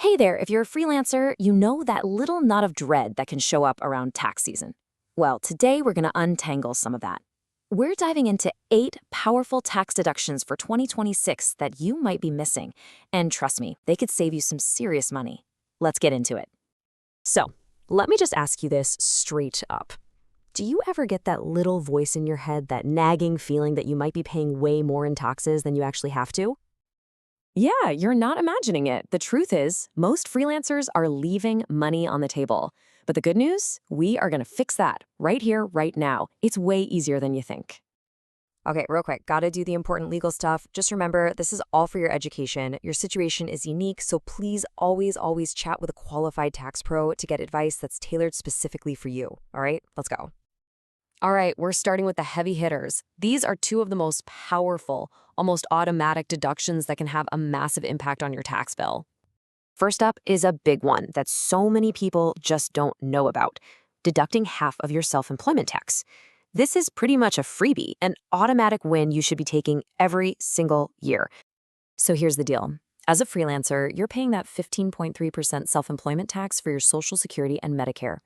Hey there, if you're a freelancer, you know that little knot of dread that can show up around tax season. Well, today we're going to untangle some of that. We're diving into 8 powerful tax deductions for 2026 that you might be missing. And trust me, they could save you some serious money. Let's get into it. So, let me just ask you this straight up. Do you ever get that little voice in your head, that nagging feeling that you might be paying way more in taxes than you actually have to? Yeah, you're not imagining it. The truth is, most freelancers are leaving money on the table. But the good news? We are going to fix that right here, right now. It's way easier than you think. Okay, real quick, gotta do the important legal stuff. Just remember, this is all for your education. Your situation is unique, so please always chat with a qualified tax pro to get advice that's tailored specifically for you. All right, let's go. All right, we're starting with the heavy hitters. These are 2 of the most powerful, almost automatic deductions that can have a massive impact on your tax bill. First up is a big one that so many people just don't know about: deducting half of your self-employment tax. This is pretty much a freebie, an automatic win you should be taking every single year. So here's the deal. As a freelancer, you're paying that 15.3% self-employment tax for your Social Security and Medicare.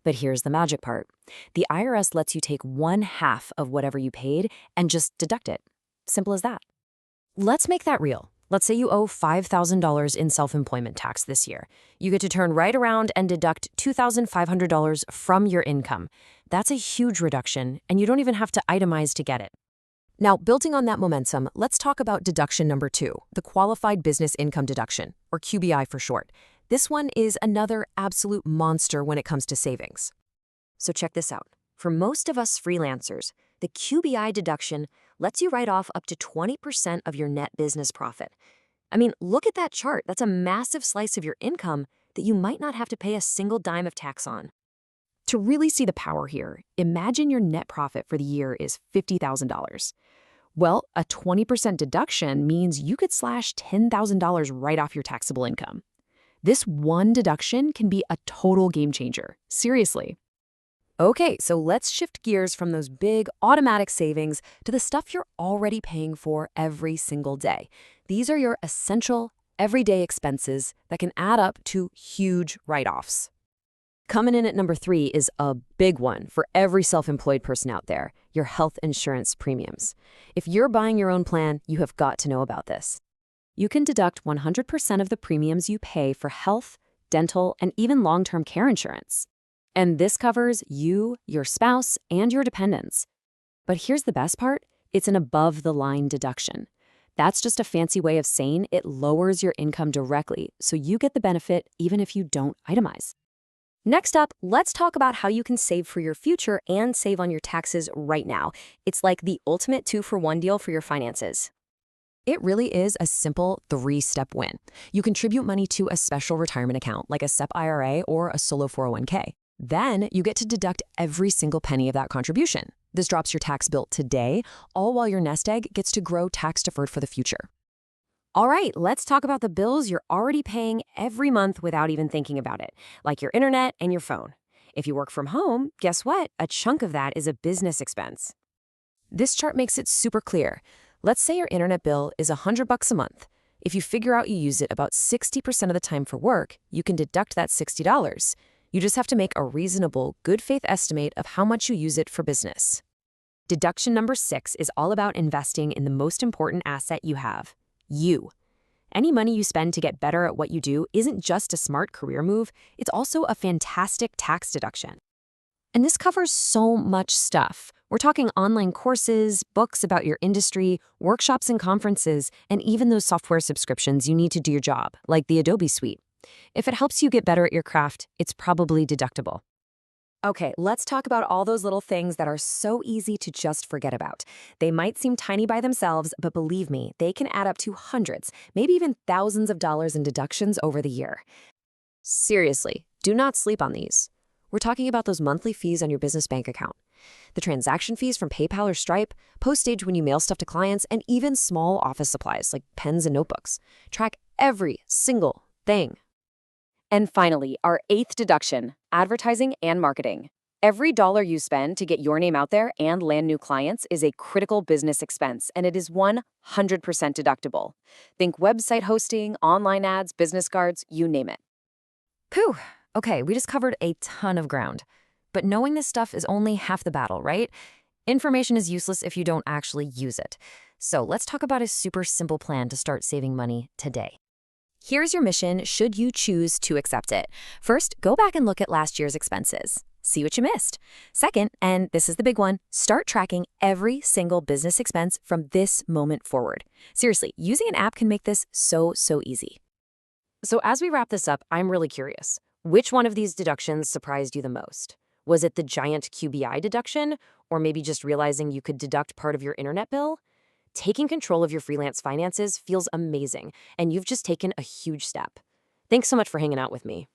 But here's the magic part. The IRS lets you take 1/2 of whatever you paid and just deduct it. Simple as that. Let's make that real. Let's say you owe $5,000 in self-employment tax this year. You get to turn right around and deduct $2,500 from your income. That's a huge reduction, and you don't even have to itemize to get it. Now, building on that momentum, let's talk about deduction number 2, the Qualified Business Income Deduction, or QBI for short. This one is another absolute monster when it comes to savings. So check this out. For most of us freelancers, the QBI deduction lets you write off up to 20% of your net business profit. I mean, look at that chart. That's a massive slice of your income that you might not have to pay a single dime of tax on. To really see the power here, imagine your net profit for the year is $50,000. Well, a 20% deduction means you could slash $10,000 right off your taxable income. This one deduction can be a total game changer. Seriously. Okay, so let's shift gears from those big automatic savings to the stuff you're already paying for every single day. These are your essential, everyday expenses that can add up to huge write-offs. Coming in at number 3 is a big one for every self-employed person out there: your health insurance premiums. If you're buying your own plan, you have got to know about this. You can deduct 100% of the premiums you pay for health, dental, and even long-term care insurance. And this covers you, your spouse, and your dependents. But here's the best part: it's an above-the-line deduction. That's just a fancy way of saying it lowers your income directly, so you get the benefit even if you don't itemize. Next up, let's talk about how you can save for your future and save on your taxes right now. It's like the ultimate 2-for-1 deal for your finances. It really is a simple 3-step win. You contribute money to a special retirement account like a SEP IRA or a solo 401k. Then you get to deduct every single penny of that contribution. This drops your tax bill today, all while your nest egg gets to grow tax-deferred for the future. All right, let's talk about the bills you're already paying every month without even thinking about it, like your internet and your phone. If you work from home, guess what? A chunk of that is a business expense. This chart makes it super clear. Let's say your internet bill is $100 a month. If you figure out you use it about 60% of the time for work, you can deduct that $60. You just have to make a reasonable, good faith estimate of how much you use it for business. Deduction number 6 is all about investing in the most important asset you have: you. Any money you spend to get better at what you do isn't just a smart career move, it's also a fantastic tax deduction. And this covers so much stuff. We're talking online courses, books about your industry, workshops and conferences, and even those software subscriptions you need to do your job, like the Adobe Suite. If it helps you get better at your craft, it's probably deductible. Okay, let's talk about all those little things that are so easy to just forget about. They might seem tiny by themselves, but believe me, they can add up to hundreds, maybe even thousands of dollars in deductions over the year. Seriously, do not sleep on these. We're talking about those monthly fees on your business bank account, the transaction fees from PayPal or Stripe, postage when you mail stuff to clients, and even small office supplies like pens and notebooks. Track every single thing. And finally, our 8th deduction: advertising and marketing. Every dollar you spend to get your name out there and land new clients is a critical business expense, and it is 100% deductible. Think website hosting, online ads, business cards, you name it. Phew. Okay, we just covered a ton of ground. But knowing this stuff is only half the battle, right? Information is useless if you don't actually use it. So let's talk about a super simple plan to start saving money today. Here's your mission should you choose to accept it. First, go back and look at last year's expenses. See what you missed. Second, and this is the big one, start tracking every single business expense from this moment forward. Seriously, using an app can make this so easy. So as we wrap this up, I'm really curious. Which one of these deductions surprised you the most? Was it the giant QBI deduction, or maybe just realizing you could deduct part of your internet bill? Taking control of your freelance finances feels amazing, and you've just taken a huge step. Thanks so much for hanging out with me.